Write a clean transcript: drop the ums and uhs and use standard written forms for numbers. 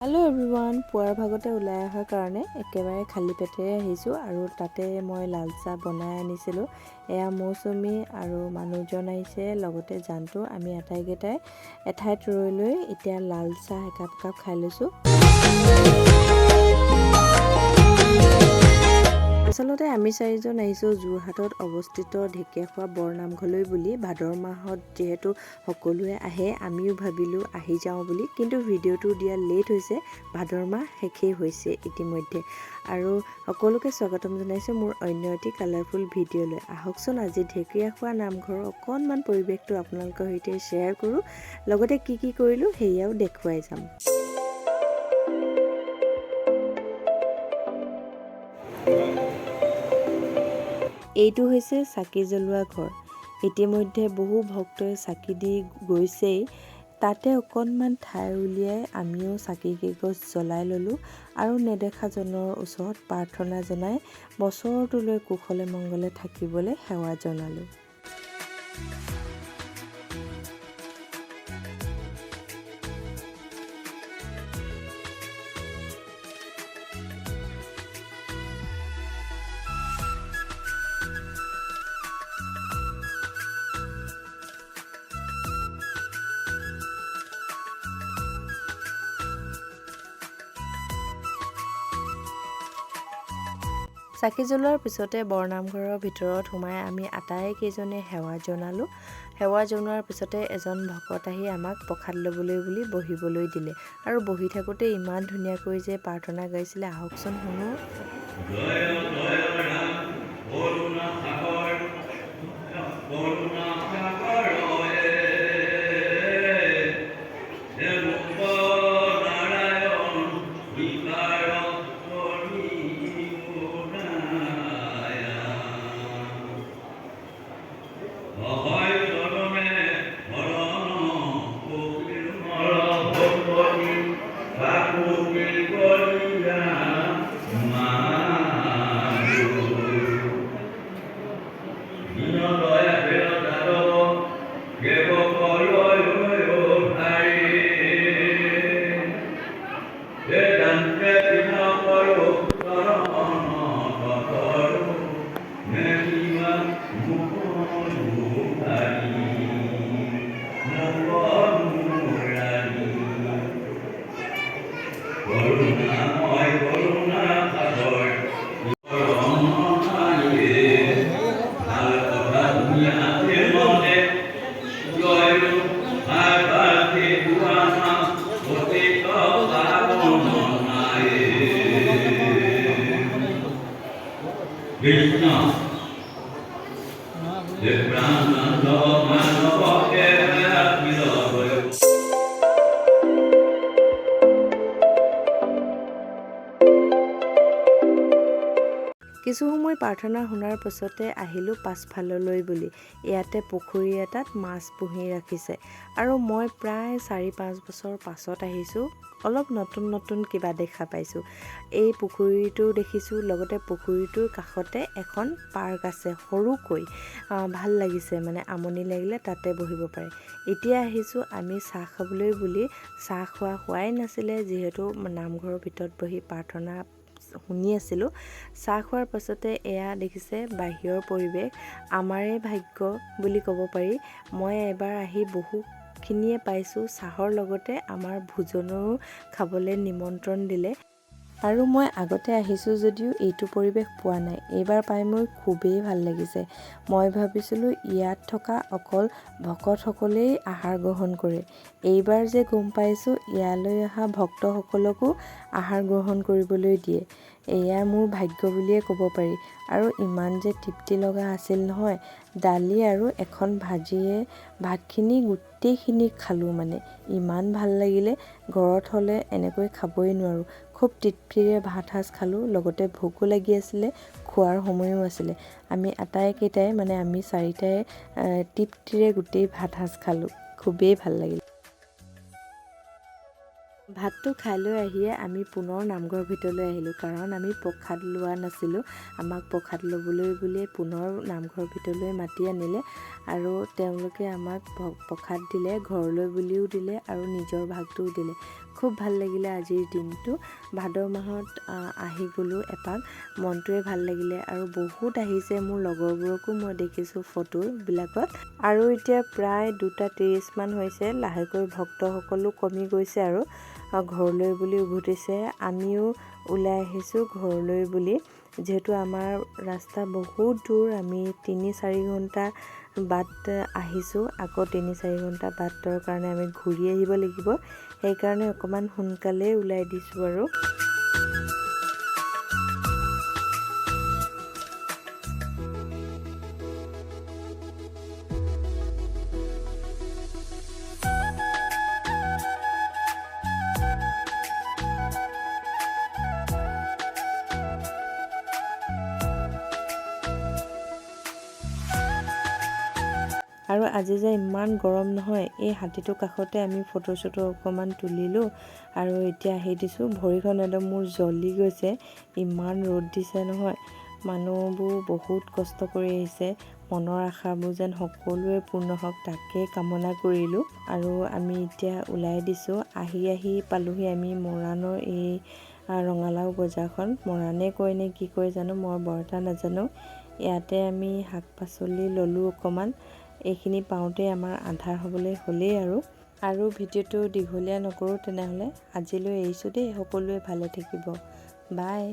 Hello' everyone, পুৱাৰ ভাগতে ওলাই অহাৰ কাৰণে একেবাৰে খালী পেটেৰে আহিছোঁ আৰু তাতে মই লাল চাহ বনাই আনিছিলোঁ। এয়া মৌচুমী আৰু মানুহজন আহিছে, লগতে জানটো। আমি আটাইকেইটাই এঠাইত ৰৈ লৈ এতিয়া লাল চাহ একাপ খাই লৈছোঁ। আচলতে আমি চাৰিজন আহিছোঁ যোৰহাটত অৱস্থিত ঢেকীয়াখোৱা বৰনামঘৰলৈ বুলি। ভাদৰ মাহত যিহেতু সকলোৱে আহে, আমিও ভাবিলোঁ আহি যাওঁ বুলি, কিন্তু ভিডিঅ'টো দিয়া লেট হৈছে। ভাদৰ মাহ শেষেই হৈছে ইতিমধ্যে, আৰু সকলোকে স্বাগতম জনাইছোঁ মোৰ অন্য এটি কালাৰফুল ভিডিঅ'লৈ। আহকচোন আজি ঢেকীয়াখোৱা নামঘৰৰ অকণমান পৰিৱেশটো আপোনালোকৰ সৈতে শ্বেয়াৰ কৰোঁ, লগতে কি কৰিলোঁ সেয়াও দেখুৱাই যাম। এইটো হৈছে চাকি জ্বলোৱা ঘৰ। ইতিমধ্যে বহু ভক্তই চাকি দি গৈছেই। তাতে অকণমান ঠাই উলিয়াই আমিও চাকি কেইগছ জ্বলাই ল'লোঁ আৰু নেদেখাজনৰ ওচৰত প্ৰাৰ্থনা জনাই বছৰটোলৈ কুশলে মংগলে থাকিবলৈ সেৱা জনালোঁ। চাকি জ্বলোৱাৰ পিছতে বৰনামঘৰৰ ভিতৰত সোমাই আমি আটাইকেইজনে সেৱা জনালোঁ। সেৱা জনোৱাৰ পিছতে এজন ভকত আহি আমাক প্ৰসাদ ল'বলৈ বুলি বহিবলৈ দিলে, আৰু বহি থাকোঁতে ইমান ধুনীয়াকৈ যে প্ৰাৰ্থনা গাইছিলে, আহকচোন শুনো। কিছু সময় প্ৰাৰ্থনা শুনাৰ পিছতে আহিলোঁ পাছফাললৈ বুলি। ইয়াতে পুখুৰী এটাত মাছ পুহি ৰাখিছে, আৰু মই প্ৰায় 4-5 বছৰ পাছত আহিছোঁ। অলপ নতুন কিবা দেখা পাইছোঁ। এই পুখুৰীটো দেখিছোঁ, লগতে পুখুৰীটোৰ কাষতে এখন পাৰ্ক আছে সৰুকৈ। ভাল লাগিছে, মানে আমনি লাগিলে তাতে বহিব পাৰে। এতিয়া আহিছোঁ আমি চাহ খাবলৈ বুলি। চাহ হোৱাই নাছিলে, যিহেতু নামঘৰৰ ভিতৰত বহি প্ৰাৰ্থনা শুনি আছিলোঁ। চাহ খোৱাৰ পাছতে এয়া দেখিছে বাহিৰৰ পৰিৱেশ। আমাৰে ভাগ্য বুলি ক'ব পাৰি। মই এবাৰ আহি বহুখিনিয়ে পাইছোঁ। চাহৰ লগতে আমাৰ ভোজনৰো খাবলৈ নিমন্ত্ৰণ দিলে, আৰু মই আগতে আহিছোঁ যদিও এইটো পৰিৱেশ পোৱা নাই। এইবাৰ পাই মোৰ খুবেই ভাল লাগিছে। মই ভাবিছিলোঁ ইয়াত থকা অকল ভকতসকলেই আহাৰ গ্ৰহণ কৰে। এইবাৰ যে গম পাইছোঁ ইয়ালৈ অহা ভক্তসকলকো আহাৰ গ্ৰহণ কৰিবলৈ দিয়ে। এয়া মোৰ ভাগ্য বুলিয়ে ক'ব পাৰি। আৰু ইমান যে তৃপ্তি লগা আছিল নহয়, দালি আৰু এখন ভাজিয়ে ভাতখিনি গোটেইখিনি খালোঁ। মানে ইমান ভাল লাগিলে, ঘৰত হ'লে এনেকৈ খাবই নোৱাৰোঁ। খুব তৃপ্তিৰে ভাত সাজ খালোঁ, লগতে ভোকো লাগি আছিলে, খোৱাৰ সময়ো আছিলে। আমি আটাইকেইটাই, মানে আমি চাৰিটাই তৃপ্তিৰে গোটেই ভাত সাজ খালোঁ। খুবেই ভাল লাগিল। ভাতটো খাই লৈ আহিয়ে আমি পুনৰ নামঘৰৰ ভিতৰলৈ আহিলোঁ, কাৰণ আমি প্ৰসাদ লোৱা নাছিলোঁ। আমাক প্ৰসাদ ল'বলৈ বুলিয়ে পুনৰ নামঘৰৰ ভিতৰলৈ মাতি আনিলে, আৰু তেওঁলোকে আমাক প্ৰসাদ দিলে, ঘৰলৈ বুলিও দিলে আৰু নিজৰ ভাগটোও দিলে। খুব ভাল লাগিলে আজিৰ দিনটো। ভাদ মাহত আহি গ'লোঁ এপাক, মনটোৱে ভাল লাগিলে আৰু বহুত আহিছে। মোৰ লগৰবোৰকো মই দেখিছোঁ ফটোবিলাকত। আৰু এতিয়া প্ৰায় 2:30 মান হৈছে, লাহেকৈ ভক্তসকলো কমি গৈছে আৰু ঘৰলৈ বুলি উভতিছে। আমিও ওলাই আহিছোঁ ঘৰলৈ বুলি, যিহেতু আমাৰ ৰাস্তা বহুত দূৰ। আমি 3-4 ঘণ্টা বাট আহিছোঁ, আকৌ 3-4 ঘণ্টা বাটৰ কাৰণে আমি ঘূৰি আহিব লাগিব। সেইকাৰণে অকণমান সোনকালেই ওলাই দিছোঁ আৰু। আৰু আজি যে ইমান গৰম নহয়, এই হাতীটোৰ কাষতে আমি ফটো চটো অকণমান তুলিলোঁ আৰু এতিয়া আহি দিছোঁ। ভৰিখন একদম মোৰ জ্বলি গৈছে, ইমান ৰ'দ দিছে নহয়। মানুহবোৰ বহুত কষ্ট কৰি আহিছে, মনৰ আশাবোৰ যেন সকলোৱে পূৰ্ণ হওক তাকে কামনা কৰিলোঁ। আৰু আমি এতিয়া ওলাই দিছোঁ। আহি পালোহি আমি মৰাণৰ এই ৰঙালাও বজাৰখন। মৰাণে কয় নে কি কয় জানো, মই বৰ এটা নাজানো। ইয়াতে আমি শাক পাচলি ল'লোঁ অকণমান। এইখিনি পাওঁতে আমাৰ আন্ধাৰ হ'বলৈ হ'লেই আৰু ভিডিঅ'টো দীঘলীয়া নকৰোঁ তেনেহ'লে। আজিলৈ এৰিছোঁ দেই, সকলোৱে ভালে থাকিব, বাই।